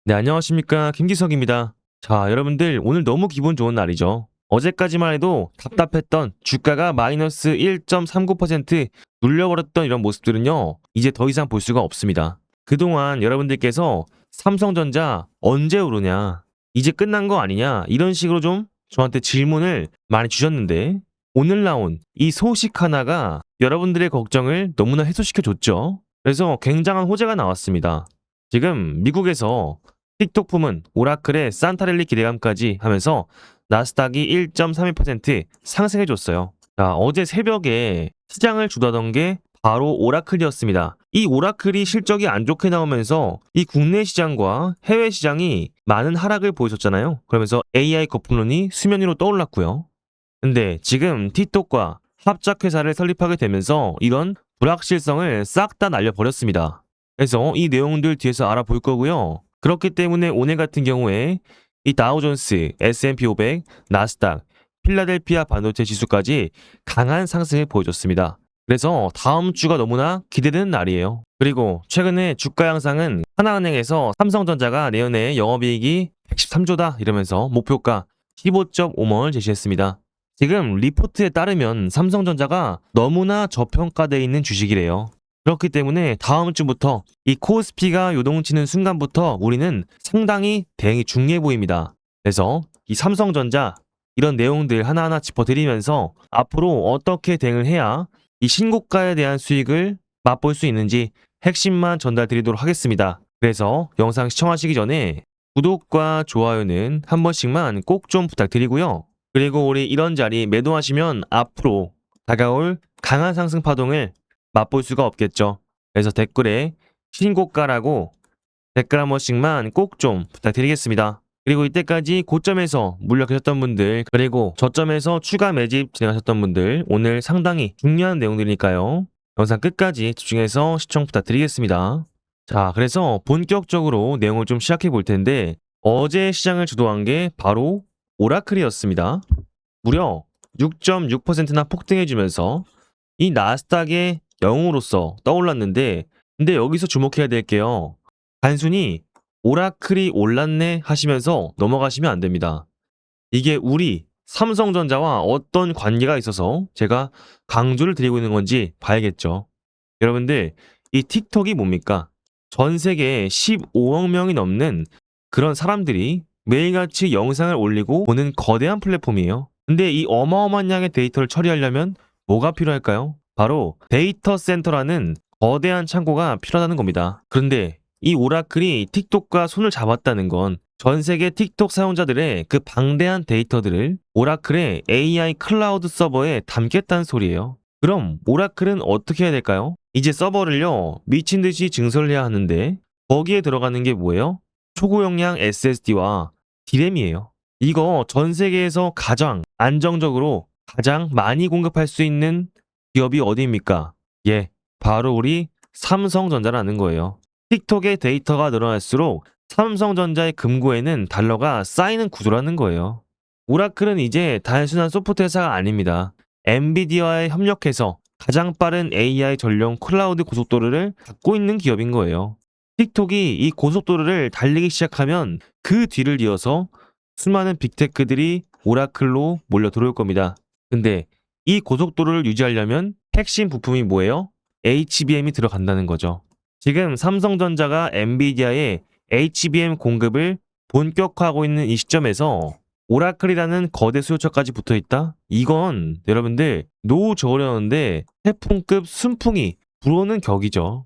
네, 안녕하십니까. 김기석입니다. 자, 여러분들 오늘 너무 기분 좋은 날이죠. 어제까지만 해도 답답했던 주가가 마이너스 1.39% 눌려버렸던 이런 모습들은요, 이제 더 이상 볼 수가 없습니다. 그동안 여러분들께서 삼성전자 언제 오르냐, 이제 끝난 거 아니냐, 이런 식으로 좀 저한테 질문을 많이 주셨는데, 오늘 나온 이 소식 하나가 여러분들의 걱정을 너무나 해소시켜 줬죠. 그래서 굉장한 호재가 나왔습니다. 지금 미국에서 틱톡 품은 오라클의 산타랠리 기대감까지 하면서 나스닥이 1.32% 상승해줬어요. 자, 어제 새벽에 시장을 주도하던 게 바로 오라클이었습니다. 이 오라클이 실적이 안 좋게 나오면서 이 국내 시장과 해외 시장이 많은 하락을 보여줬잖아요. 그러면서 AI 거품론이 수면 위로 떠올랐고요. 근데 지금 틱톡과 합작회사를 설립하게 되면서 이런 불확실성을 싹 다 날려버렸습니다. 그래서 이 내용들 뒤에서 알아볼 거고요. 그렇기 때문에 오늘 같은 경우에 이 다우존스, S&P 500, 나스닥, 필라델피아 반도체 지수까지 강한 상승을 보여줬습니다. 그래서 다음 주가 너무나 기대되는 날이에요. 그리고 최근에 주가 양상은 하나은행에서 삼성전자가 내년에 영업이익이 113조다 이러면서 목표가 15.5원을 제시했습니다. 지금 리포트에 따르면 삼성전자가 너무나 저평가되어 있는 주식이래요. 그렇기 때문에 다음 주부터 이 코스피가 요동치는 순간부터 우리는 상당히 대응이 중요해 보입니다. 그래서 이 삼성전자 이런 내용들 하나하나 짚어드리면서 앞으로 어떻게 대응을 해야 이 신고가에 대한 수익을 맛볼 수 있는지 핵심만 전달드리도록 하겠습니다. 그래서 영상 시청하시기 전에 구독과 좋아요는 한 번씩만 꼭 좀 부탁드리고요. 그리고 우리 이런 자리 매도하시면 앞으로 다가올 강한 상승 파동을 맛볼 수가 없겠죠. 그래서 댓글에 신고가라고 댓글 한 번씩만 꼭 좀 부탁드리겠습니다. 그리고 이때까지 고점에서 물려계셨던 분들, 그리고 저점에서 추가 매집 진행하셨던 분들, 오늘 상당히 중요한 내용들이니까요. 영상 끝까지 집중해서 시청 부탁드리겠습니다. 자, 그래서 본격적으로 내용을 좀 시작해 볼 텐데, 어제 시장을 주도한 게 바로 오라클이었습니다. 무려 6.6%나 폭등해주면서 이 나스닥의 영웅으로서 떠올랐는데, 근데 여기서 주목해야 될 게요. 단순히 오라클이 올랐네 하시면서 넘어가시면 안 됩니다. 이게 우리 삼성전자와 어떤 관계가 있어서 제가 강조를 드리고 있는 건지 봐야겠죠. 여러분들, 이 틱톡이 뭡니까? 전 세계에 15억 명이 넘는 그런 사람들이 매일같이 영상을 올리고 보는 거대한 플랫폼이에요. 근데 이 어마어마한 양의 데이터를 처리하려면 뭐가 필요할까요? 바로 데이터 센터라는 거대한 창고가 필요하다는 겁니다. 그런데 이 오라클이 틱톡과 손을 잡았다는 건 전 세계 틱톡 사용자들의 그 방대한 데이터들을 오라클의 AI 클라우드 서버에 담겠다는 소리예요. 그럼 오라클은 어떻게 해야 될까요? 이제 서버를요, 미친 듯이 증설을 해야 하는데 거기에 들어가는 게 뭐예요? 초고용량 SSD와 D램이에요. 이거 전 세계에서 가장 안정적으로 가장 많이 공급할 수 있는 기업이 어디입니까? 예, 바로 우리 삼성전자라는 거예요. 틱톡의 데이터가 늘어날수록 삼성전자의 금고에는 달러가 쌓이는 구조라는 거예요. 오라클은 이제 단순한 소프트 회사가 아닙니다. 엔비디아와 협력해서 가장 빠른 AI 전용 클라우드 고속도로를 갖고 있는 기업인 거예요. 틱톡이 이 고속도로를 달리기 시작하면 그 뒤를 이어서 수많은 빅테크들이 오라클로 몰려 들어올 겁니다. 근데 이 고속도로를 유지하려면 핵심 부품이 뭐예요? HBM이 들어간다는 거죠. 지금 삼성전자가 엔비디아에 HBM 공급을 본격화하고 있는 이 시점에서 오라클이라는 거대 수요처까지 붙어 있다? 이건 여러분들 노후 저으려는데 태풍급 순풍이 불어오는 격이죠.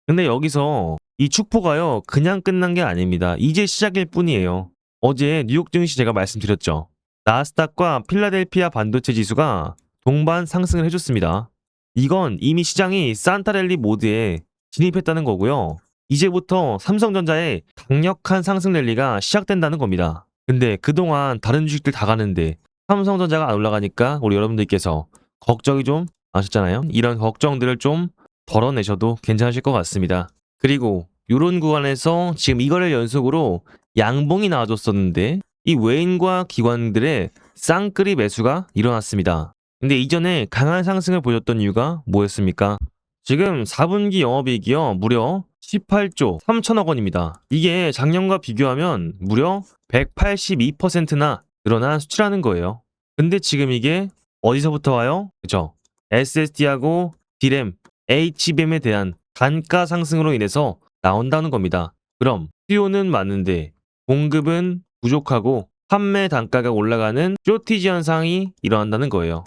근데 여기서 이 축포가요, 그냥 끝난 게 아닙니다. 이제 시작일 뿐이에요. 어제 뉴욕 증시 제가 말씀드렸죠. 나스닥과 필라델피아 반도체 지수가 동반 상승을 해줬습니다. 이건 이미 시장이 산타랠리 모드에 진입했다는 거고요. 이제부터 삼성전자의 강력한 상승 랠리가 시작된다는 겁니다. 근데 그동안 다른 주식들 다 가는데 삼성전자가 안 올라가니까 우리 여러분들께서 걱정이 좀 많으셨잖아요. 이런 걱정들을 좀 덜어내셔도 괜찮으실 것 같습니다. 그리고 이런 구간에서 지금 이거를 연속으로 양봉이 나와줬었는데 이 외인과 기관들의 쌍끌이 매수가 일어났습니다. 근데 이전에 강한 상승을 보였던 이유가 뭐였습니까? 지금 4분기 영업이익이요, 무려 18조 3천억 원입니다. 이게 작년과 비교하면 무려 182%나 늘어난 수치라는 거예요. 근데 지금 이게 어디서부터 와요? 그죠? SSD하고 D램, HBM에 대한 단가 상승으로 인해서 나온다는 겁니다. 그럼 수요는 많은데 공급은 부족하고 판매 단가가 올라가는 쇼티지 현상이 일어난다는 거예요.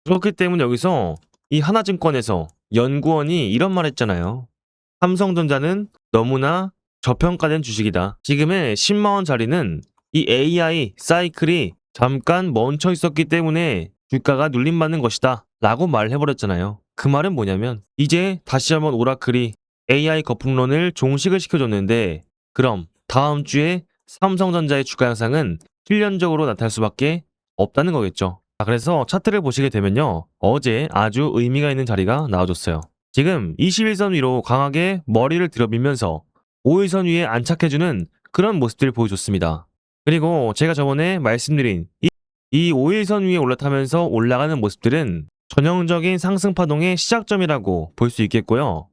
그렇기 때문에 여기서 이 하나증권에서 연구원이 이런 말 했잖아요. 삼성전자는 너무나 저평가된 주식이다. 지금의 10만원짜리는 이 AI 사이클이 잠깐 멈춰 있었기 때문에 주가가 눌림받는 것이다 라고 말해버렸잖아요. 그 말은 뭐냐면 이제 다시 한번 오라클이 AI 거품론을 종식을 시켜줬는데 그럼 다음 주에 삼성전자의 주가 향상은 필연적으로 나타날 수밖에 없다는 거겠죠. 그래서 차트를 보시게 되면요. 어제 아주 의미가 있는 자리가 나와줬어요. 지금 21선 위로 강하게 머리를 들어밀면서 5일선 위에 안착해주는 그런 모습들을 보여줬습니다. 그리고 제가 저번에 말씀드린 이 5일선 위에 올라타면서 올라가는 모습들은 전형적인 상승 파동의 시작점이라고 볼 수 있겠고요.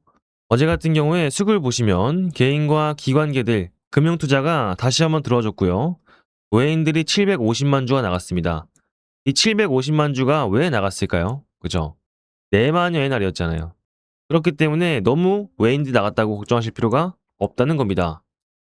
어제 같은 경우에 수급을 보시면 개인과 기관계들, 금융투자가 다시 한번 들어와줬고요. 외인들이 750만 주가 나갔습니다. 이 750만 주가 왜 나갔을까요? 그죠? 내마녀의 날이었잖아요. 그렇기 때문에 너무 외인들이 나갔다고 걱정하실 필요가 없다는 겁니다.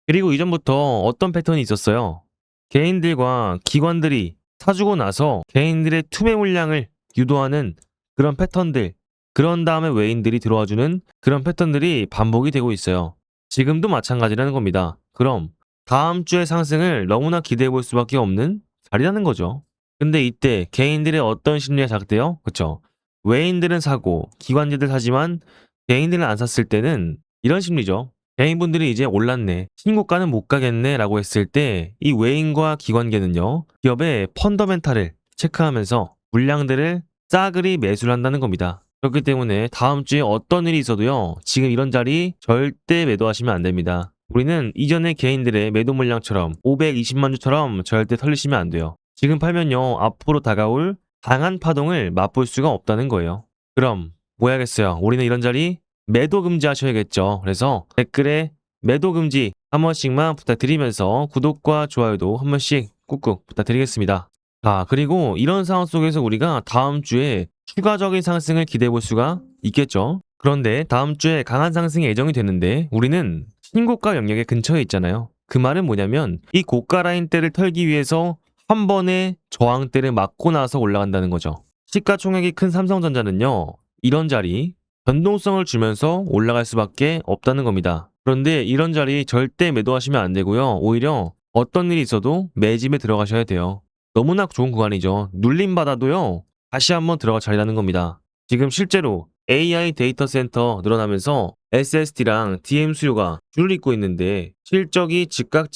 그리고 이전부터 어떤 패턴이 있었어요. 개인들과 기관들이 사주고 나서 개인들의 투매 물량을 유도하는 그런 패턴들, 그런 다음에 외인들이 들어와주는 그런 패턴들이 반복이 되고 있어요. 지금도 마찬가지라는 겁니다. 그럼 다음 주의 상승을 너무나 기대해 볼 수밖에 없는 자리라는 거죠. 근데 이때 개인들의 어떤 심리가 작대요? 그쵸? 외인들은 사고 기관지들 사지만 개인들은 안 샀을 때는 이런 심리죠. 개인분들이 이제 올랐네, 신고가는 못 가겠네 라고 했을 때 이 외인과 기관계는요, 기업의 펀더멘탈을 체크하면서 물량들을 싸그리 매수를 한다는 겁니다. 그렇기 때문에 다음 주에 어떤 일이 있어도요, 지금 이런 자리 절대 매도하시면 안 됩니다. 우리는 이전의 개인들의 매도 물량처럼 520만 주처럼 절대 털리시면 안 돼요. 지금 팔면요, 앞으로 다가올 강한 파동을 맛볼 수가 없다는 거예요. 그럼 뭐 해야겠어요? 우리는 이런 자리 매도 금지하셔야겠죠. 그래서 댓글에 매도 금지 한 번씩만 부탁드리면서 구독과 좋아요도 한 번씩 꾹꾹 부탁드리겠습니다. 자, 그리고 이런 상황 속에서 우리가 다음 주에 추가적인 상승을 기대해 볼 수가 있겠죠. 그런데 다음 주에 강한 상승이 예정이 되는데 우리는 신고가 영역의 근처에 있잖아요. 그 말은 뭐냐면 이 고가 라인대를 털기 위해서 한 번에 저항대를 맞고 나서 올라간다는 거죠. 시가총액이 큰 삼성전자는요, 이런 자리 변동성을 주면서 올라갈 수밖에 없다는 겁니다. 그런데 이런 자리 절대 매도하시면 안 되고요. 오히려 어떤 일이 있어도 매집에 들어가셔야 돼요. 너무나 좋은 구간이죠. 눌림받아도요, 다시 한번 들어갈 자리라는 겁니다. 지금 실제로 AI 데이터 센터 늘어나면서 SSD랑 DM 수요가 줄을 잇고 있는데 실적이 즉각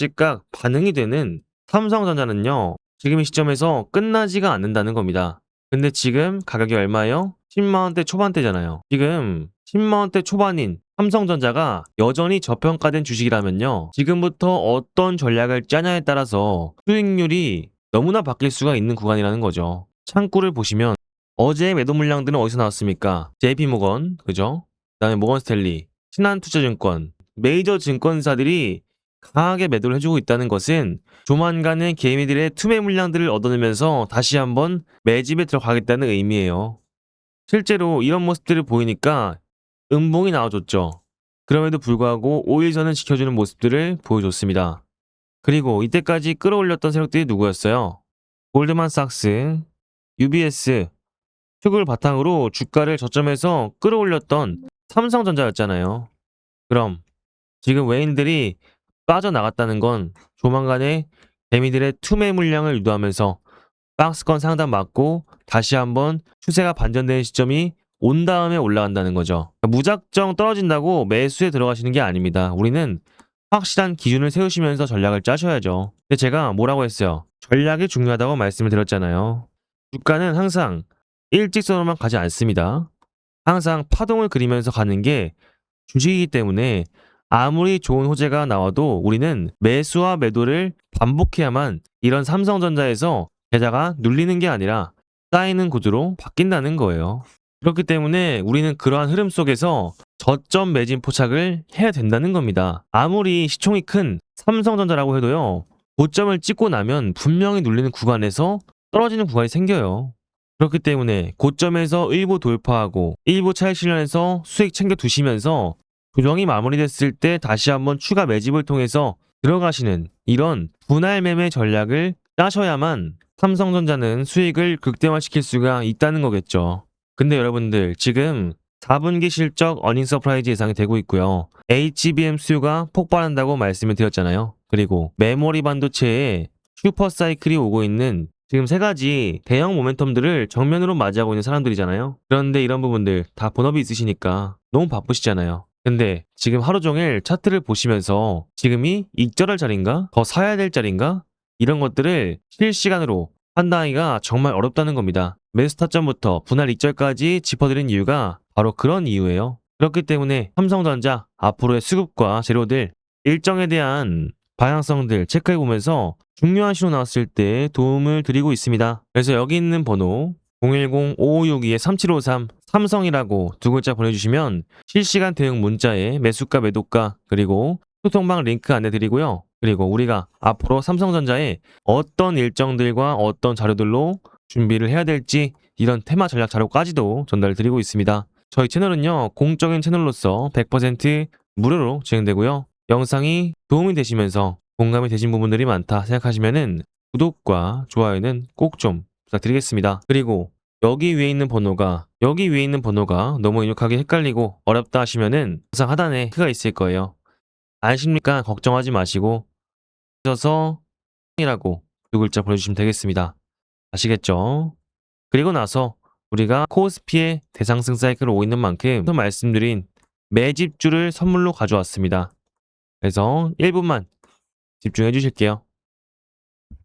반응이 되는 삼성전자는요, 지금 이 시점에서 끝나지가 않는다는 겁니다. 근데 지금 가격이 얼마예요? 10만원대 초반대잖아요. 지금 10만원대 초반인 삼성전자가 여전히 저평가된 주식이라면요, 지금부터 어떤 전략을 짜냐에 따라서 수익률이 너무나 바뀔 수가 있는 구간이라는 거죠. 창구를 보시면 어제 매도 물량들은 어디서 나왔습니까? JP모건, 그죠? 그다음에 모건스탠리, 신한투자증권, 메이저 증권사들이 강하게 매도를 해주고 있다는 것은 조만간에 개미들의 투매 물량들을 얻어내면서 다시 한번 매집에 들어가겠다는 의미예요. 실제로 이런 모습들을 보이니까 음봉이 나와줬죠. 그럼에도 불구하고 5일선은 지켜주는 모습들을 보여줬습니다. 그리고 이때까지 끌어올렸던 세력들이 누구였어요? 골드만삭스, UBS, 축을 바탕으로 주가를 저점에서 끌어올렸던 삼성전자였잖아요. 그럼 지금 외인들이 빠져나갔다는 건 조만간에 개미들의 투매 물량을 유도하면서 박스권 상단 맞고 다시 한번 추세가 반전되는 시점이 온 다음에 올라간다는 거죠. 무작정 떨어진다고 매수에 들어가시는 게 아닙니다. 우리는 확실한 기준을 세우시면서 전략을 짜셔야죠. 근데 제가 뭐라고 했어요? 전략이 중요하다고 말씀을 드렸잖아요. 주가는 항상 일직선으로만 가지 않습니다. 항상 파동을 그리면서 가는 게 주식이기 때문에 아무리 좋은 호재가 나와도 우리는 매수와 매도를 반복해야만 이런 삼성전자에서 계좌가 눌리는 게 아니라 쌓이는 구조로 바뀐다는 거예요. 그렇기 때문에 우리는 그러한 흐름 속에서 저점 매진 포착을 해야 된다는 겁니다. 아무리 시총이 큰 삼성전자라고 해도요. 고점을 찍고 나면 분명히 눌리는 구간에서 떨어지는 구간이 생겨요. 그렇기 때문에 고점에서 일부 돌파하고 일부 차익 실현해서 수익 챙겨 두시면서 조정이 마무리됐을 때 다시 한번 추가 매집을 통해서 들어가시는 이런 분할 매매 전략을 짜셔야만 삼성전자는 수익을 극대화시킬 수가 있다는 거겠죠. 근데 여러분들 지금 4분기 실적 어닝 서프라이즈 예상이 되고 있고요. HBM 수요가 폭발한다고 말씀을 드렸잖아요. 그리고 메모리 반도체에 슈퍼 사이클이 오고 있는 지금 세 가지 대형 모멘텀들을 정면으로 맞이하고 있는 사람들이잖아요. 그런데 이런 부분들 다 본업이 있으시니까 너무 바쁘시잖아요. 근데 지금 하루 종일 차트를 보시면서 지금이 익절할 자리인가? 더 사야 될 자리인가? 이런 것들을 실시간으로 판단하기가 정말 어렵다는 겁니다. 매수 타점부터 분할 익절까지 짚어드린 이유가 바로 그런 이유예요. 그렇기 때문에 삼성전자 앞으로의 수급과 재료들 일정에 대한 방향성들 체크해보면서 중요한 신호 나왔을 때 도움을 드리고 있습니다. 그래서 여기 있는 번호 010-5562-3753 삼성이라고 두 글자 보내주시면 실시간 대응 문자에 매수가 매도가 그리고 소통방 링크 안내드리고요. 그리고 우리가 앞으로 삼성전자에 어떤 일정들과 어떤 자료들로 준비를 해야 될지 이런 테마 전략 자료까지도 전달드리고 있습니다. 저희 채널은요 공적인 채널로서 100% 무료로 진행되고요. 영상이 도움이 되시면서 공감이 되신 부분들이 많다 생각하시면은 구독과 좋아요는 꼭 좀 부탁드리겠습니다. 그리고 여기 위에 있는 번호가 너무 입력하기 헷갈리고 어렵다 하시면은 영상 하단에 링크가 있을 거예요. 아십니까? 걱정하지 마시고 하셔서 이라고 두 글자 보내주시면 되겠습니다. 아시겠죠? 그리고 나서 우리가 코스피의 대상승 사이클을 오고 있는 만큼 말씀드린 매집주를 선물로 가져왔습니다. 그래서 1분만 집중해 주실게요.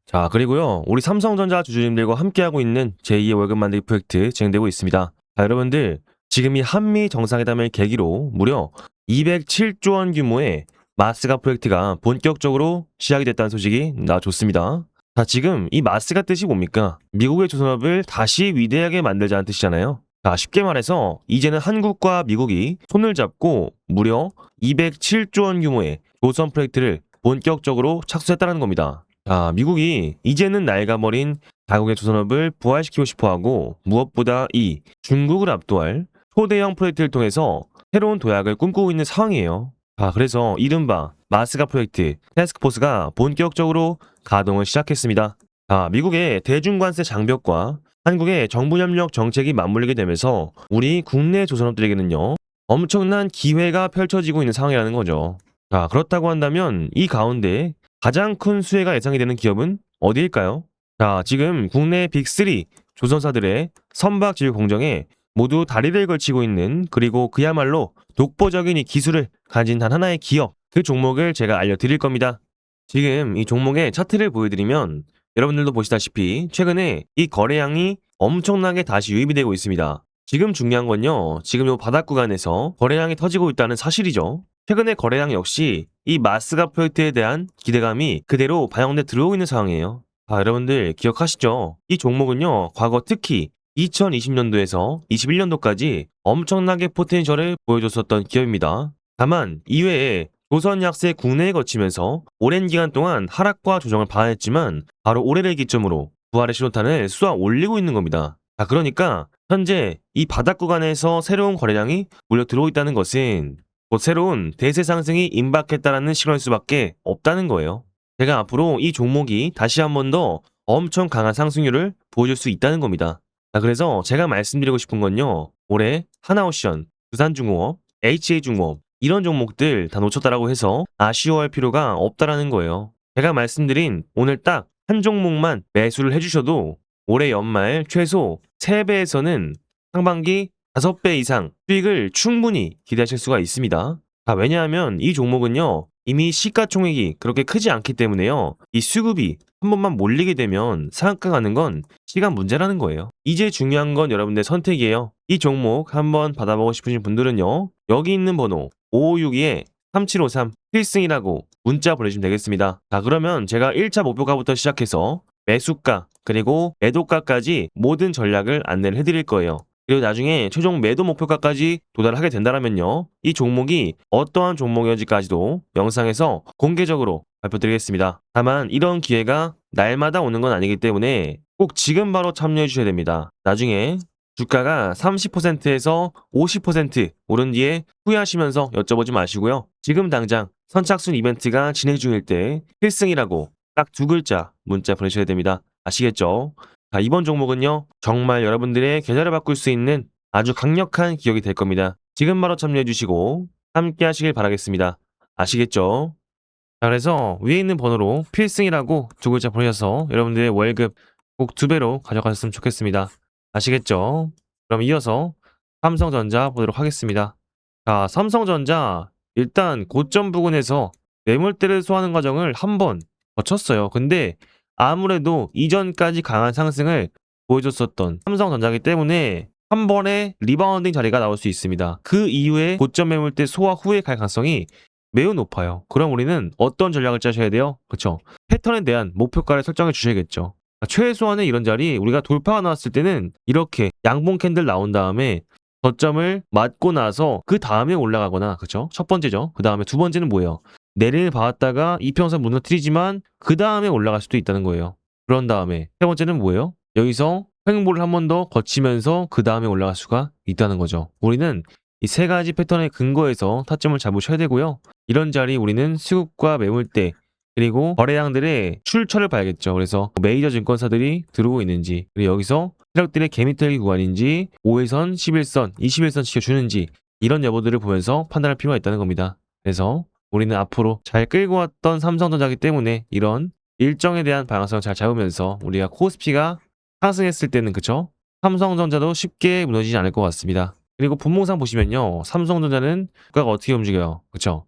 자, 그리고요. 우리 삼성전자 주주님들과 함께하고 있는 제2의 월급 만들기 프로젝트 진행되고 있습니다. 자, 여러분들 지금 이 한미 정상회담을 계기로 무려 207조 원 규모의 마스가 프로젝트가 본격적으로 시작이 됐다는 소식이 나와줬습니다. 자, 지금 이 마스가 뜻이 뭡니까? 미국의 조선업을 다시 위대하게 만들자는 뜻이잖아요. 자, 쉽게 말해서 이제는 한국과 미국이 손을 잡고 무려 207조 원 규모의 조선 프로젝트를 본격적으로 착수했다는 겁니다. 자, 미국이 이제는 낡아버린 자국의 조선업을 부활시키고 싶어하고 무엇보다 이 중국을 압도할 초대형 프로젝트를 통해서 새로운 도약을 꿈꾸고 있는 상황이에요. 자, 그래서 이른바 마스가 프로젝트 태스크포스가 본격적으로 가동을 시작했습니다. 자, 미국의 대중관세 장벽과 한국의 정부협력 정책이 맞물리게 되면서 우리 국내 조선업들에게는요 엄청난 기회가 펼쳐지고 있는 상황이라는 거죠. 자, 그렇다고 한다면 이 가운데 가장 큰 수혜가 예상이 되는 기업은 어디일까요? 자, 지금 국내 빅3 조선사들의 선박 지휘 공정에 모두 다리를 걸치고 있는 그리고 그야말로 독보적인 이 기술을 가진 단 하나의 기업, 그 종목을 제가 알려드릴 겁니다. 지금 이 종목의 차트를 보여드리면 여러분들도 보시다시피 최근에 이 거래량이 엄청나게 다시 유입이 되고 있습니다. 지금 중요한 건요, 지금 이 바닥 구간에서 거래량이 터지고 있다는 사실이죠. 최근의 거래량 역시 이 마스가 프로젝트에 대한 기대감이 그대로 반영돼 들어오고 있는 상황이에요. 여러분들 기억하시죠? 이 종목은요, 과거 특히 2020년도에서 21년도까지 엄청나게 포텐셜을 보여줬었던 기업입니다. 다만 이외에 조선 약세 국내에 거치면서 오랜 기간 동안 하락과 조정을 봐야했지만 바로 올해를 기점으로 부활의 신호탄을 쏘아 올리고 있는 겁니다. 자, 그러니까 현재 이 바닥 구간에서 새로운 거래량이 몰려 들어오고 있다는 것은 곧 새로운 대세 상승이 임박했다라는 신호일 수밖에 없다는 거예요. 제가 앞으로 이 종목이 다시 한 번 더 엄청 강한 상승률을 보여줄 수 있다는 겁니다. 자, 그래서 제가 말씀드리고 싶은 건요, 올해 하나오션, 두산중공업, HA중공업 이런 종목들 다 놓쳤다라고 해서 아쉬워할 필요가 없다라는 거예요. 제가 말씀드린 오늘 딱 한 종목만 매수를 해주셔도 올해 연말 최소 3배에서는 상반기 5배 이상 수익을 충분히 기대하실 수가 있습니다. 왜냐하면 이 종목은요 이미 시가총액이 그렇게 크지 않기 때문에요 이 수급이 한 번만 몰리게 되면 상한가 가는 건 시간 문제라는 거예요. 이제 중요한 건 여러분들의 선택이에요. 이 종목 한번 받아보고 싶으신 분들은요 여기 있는 번호 5562-3753 필승이라고 문자 보내주시면 되겠습니다. 자, 그러면 제가 1차 목표가부터 시작해서 매수가 그리고 매도가까지 모든 전략을 안내를 해드릴 거예요. 그리고 나중에 최종 매도 목표가까지 도달하게 된다면요. 이 종목이 어떠한 종목이었는지까지도 영상에서 공개적으로 발표드리겠습니다. 다만 이런 기회가 날마다 오는 건 아니기 때문에 꼭 지금 바로 참여해 주셔야 됩니다. 나중에 주가가 30%에서 50% 오른 뒤에 후회하시면서 여쭤보지 마시고요. 지금 당장 선착순 이벤트가 진행 중일 때 필승이라고 딱 2글자 문자 보내셔야 됩니다. 아시겠죠? 자, 이번 종목은요. 정말 여러분들의 계좌를 바꿀 수 있는 아주 강력한 기억이 될 겁니다. 지금 바로 참여해 주시고 함께 하시길 바라겠습니다. 아시겠죠? 자, 그래서 위에 있는 번호로 필승이라고 2글자 보내셔서 여러분들의 월급 꼭 2배로 가져가셨으면 좋겠습니다. 아시겠죠? 그럼 이어서 삼성전자 보도록 하겠습니다. 자, 삼성전자 일단 고점 부근에서 매물대를 소화하는 과정을 한번 거쳤어요. 근데 아무래도 이전까지 강한 상승을 보여줬었던 삼성전자이기 때문에 한 번에 리바운딩 자리가 나올 수 있습니다. 그 이후에 고점 매물대 소화 후에 갈 가능성이 매우 높아요. 그럼 우리는 어떤 전략을 짜셔야 돼요? 그쵸? 패턴에 대한 목표가를 설정해 주셔야겠죠. 최소한의 이런 자리 우리가 돌파가 나왔을 때는 이렇게 양봉 캔들 나온 다음에 저점을 맞고 나서 그 다음에 올라가거나 그쵸? 첫 번째죠. 그 다음에 두 번째는 뭐예요? 내리를 봐왔다가 이평선 무너뜨리지만 그 다음에 올라갈 수도 있다는 거예요. 그런 다음에 세 번째는 뭐예요? 여기서 횡보를 한 번 더 거치면서 그 다음에 올라갈 수가 있다는 거죠. 우리는 이 세 가지 패턴의 근거에서 타점을 잡으셔야 되고요. 이런 자리 우리는 수급과 매물대 그리고 거래량들의 출처를 봐야겠죠. 그래서 메이저 증권사들이 들어오고 있는지 그리고 여기서 세력들의 개미털기 구간인지 5일선, 11선, 21선 지켜주는지 이런 여부들을 보면서 판단할 필요가 있다는 겁니다. 그래서 우리는 앞으로 잘 끌고 왔던 삼성전자이기 때문에 이런 일정에 대한 방향성을 잘 잡으면서 우리가 코스피가 상승했을 때는 그쵸? 삼성전자도 쉽게 무너지지 않을 것 같습니다. 그리고 분봉상 보시면요. 삼성전자는 주가가 어떻게 움직여요? 그쵸?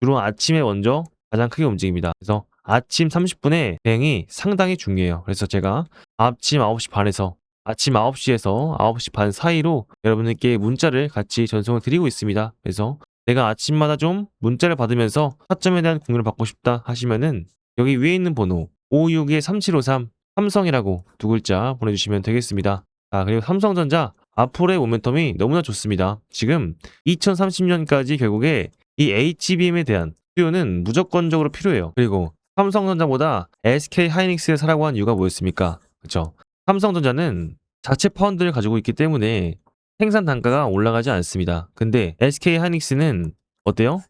주로 아침에 먼저 가장 크게 움직입니다. 그래서 아침 30분에 대응이 상당히 중요해요. 그래서 제가 아침 9시 반에서 아침 9시에서 9시 반 사이로 여러분들께 문자를 같이 전송을 드리고 있습니다. 그래서 내가 아침마다 좀 문자를 받으면서 타점에 대한 공유를 받고 싶다 하시면은 여기 위에 있는 번호 561-3753 삼성이라고 2글자 보내주시면 되겠습니다. 그리고 삼성전자 앞으로의 모멘텀이 너무나 좋습니다. 지금 2030년까지 결국에 이 HBM에 대한 수요는 무조건적으로 필요해요. 그리고 삼성전자보다 SK 하이닉스를 사라고 한 이유가 뭐였습니까? 그쵸? 삼성전자는 자체 파운드를 가지고 있기 때문에 생산 단가가 올라가지 않습니다. 근데 SK하이닉스는 어때요?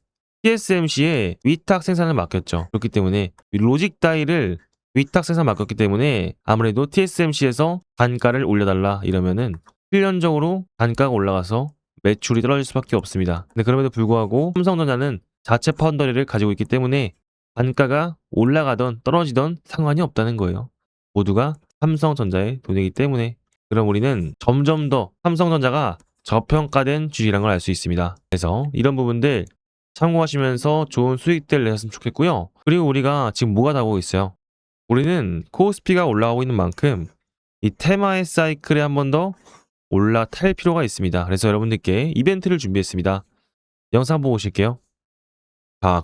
TSMC에 위탁 생산을 맡겼죠. 그렇기 때문에 로직 다이를 위탁 생산 맡겼기 때문에 아무래도 TSMC에서 단가를 올려달라 이러면은 필연적으로 단가가 올라가서 매출이 떨어질 수밖에 없습니다. 근데 그럼에도 불구하고 삼성전자는 자체 파운더리를 가지고 있기 때문에 단가가 올라가던 떨어지던 상관이 없다는 거예요. 모두가 삼성전자의 돈이기 때문에 그럼 우리는 점점 더 삼성전자가 저평가된 주식이라는 걸 알 수 있습니다. 그래서 이런 부분들 참고하시면서 좋은 수익들 내셨으면 좋겠고요. 그리고 우리가 지금 뭐가 나오고 있어요? 우리는 코스피가 올라가고 있는 만큼 이 테마의 사이클에 한 번 더 올라탈 필요가 있습니다. 그래서 여러분들께 이벤트를 준비했습니다. 영상 보고 오실게요.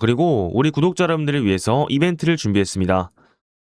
그리고 우리 구독자 여러분들을 위해서 이벤트를 준비했습니다.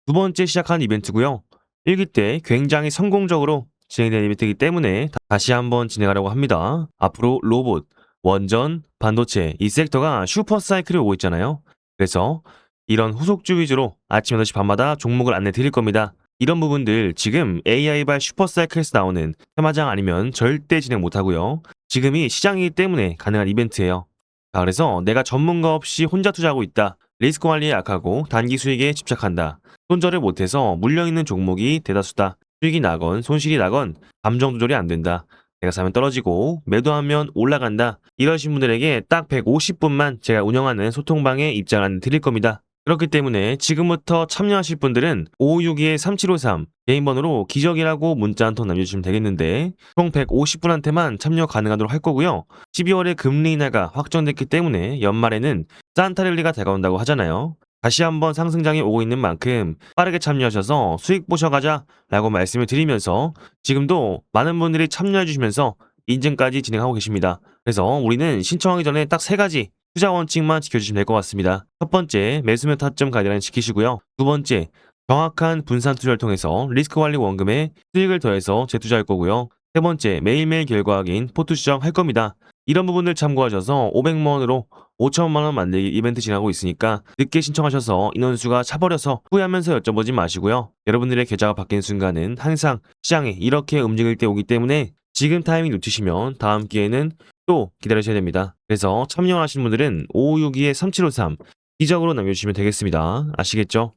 두 번째 시작한 이벤트고요. 1기 때 굉장히 성공적으로 진행된 이벤트이기 때문에 다시 한번 진행하려고 합니다. 앞으로 로봇, 원전, 반도체 이 섹터가 슈퍼 사이클이 오고 있잖아요. 그래서 이런 후속주 위주로 아침 8시 반마다 종목을 안내 드릴 겁니다. 이런 부분들 지금 AI발 슈퍼 사이클에서 나오는 테마장 아니면 절대 진행 못하고요. 지금이 시장이기 때문에 가능한 이벤트예요. 그래서 내가 전문가 없이 혼자 투자하고 있다. 리스크 관리에 약하고 단기 수익에 집착한다. 손절을 못해서 물려있는 종목이 대다수다. 수익이 나건 손실이 나건 감정 조절이 안 된다. 내가 사면 떨어지고 매도하면 올라간다. 이러신 분들에게 딱 150분만 제가 운영하는 소통방에 입장을 드릴 겁니다. 그렇기 때문에 지금부터 참여하실 분들은 5562-3753 개인 번호로 기적이라고 문자 한 통 남겨주시면 되겠는데 총 150분한테만 참여 가능하도록 할 거고요. 12월에 금리 인하가 확정됐기 때문에 연말에는 산타랠리가 다가온다고 하잖아요. 다시 한번 상승장이 오고 있는 만큼 빠르게 참여하셔서 수익 보셔가자 라고 말씀을 드리면서 지금도 많은 분들이 참여해 주시면서 인증까지 진행하고 계십니다. 그래서 우리는 신청하기 전에 딱 3가지 투자 원칙만 지켜주시면 될 것 같습니다. 첫 번째, 매수면 타점 가이드라인 지키시고요. 두 번째, 정확한 분산 투자를 통해서 리스크 관리 원금에 수익을 더해서 재투자할 거고요. 세 번째, 매일매일 결과 확인, 포트 수정 할 겁니다. 이런 부분을 참고하셔서 500만 원으로 5천만 원 만들기 이벤트 진행하고 있으니까 늦게 신청하셔서 인원수가 차버려서 후회하면서 여쭤보지 마시고요. 여러분들의 계좌가 바뀐 순간은 항상 시장이 이렇게 움직일 때 오기 때문에 지금 타이밍 놓치시면 다음 기회는 또 기다리셔야 됩니다. 그래서 참여하시는 분들은 5562-3753 기적으로 남겨주시면 되겠습니다. 아시겠죠?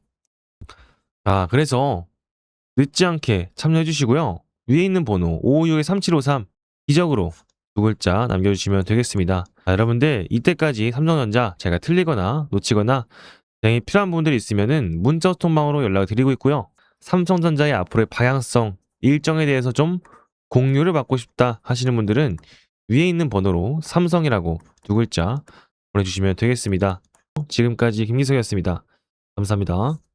자, 그래서 늦지 않게 참여해 주시고요. 위에 있는 번호 5562-3753 기적으로 두 글자 남겨주시면 되겠습니다. 자, 여러분들 이때까지 삼성전자 제가 틀리거나 놓치거나 굉장히 필요한 부분들이 있으면은 문자 소통방으로 연락을 드리고 있고요. 삼성전자의 앞으로의 방향성 일정에 대해서 좀 공유를 받고 싶다 하시는 분들은 위에 있는 번호로 삼성이라고 두 글자 보내주시면 되겠습니다. 지금까지 김기석이었습니다. 감사합니다.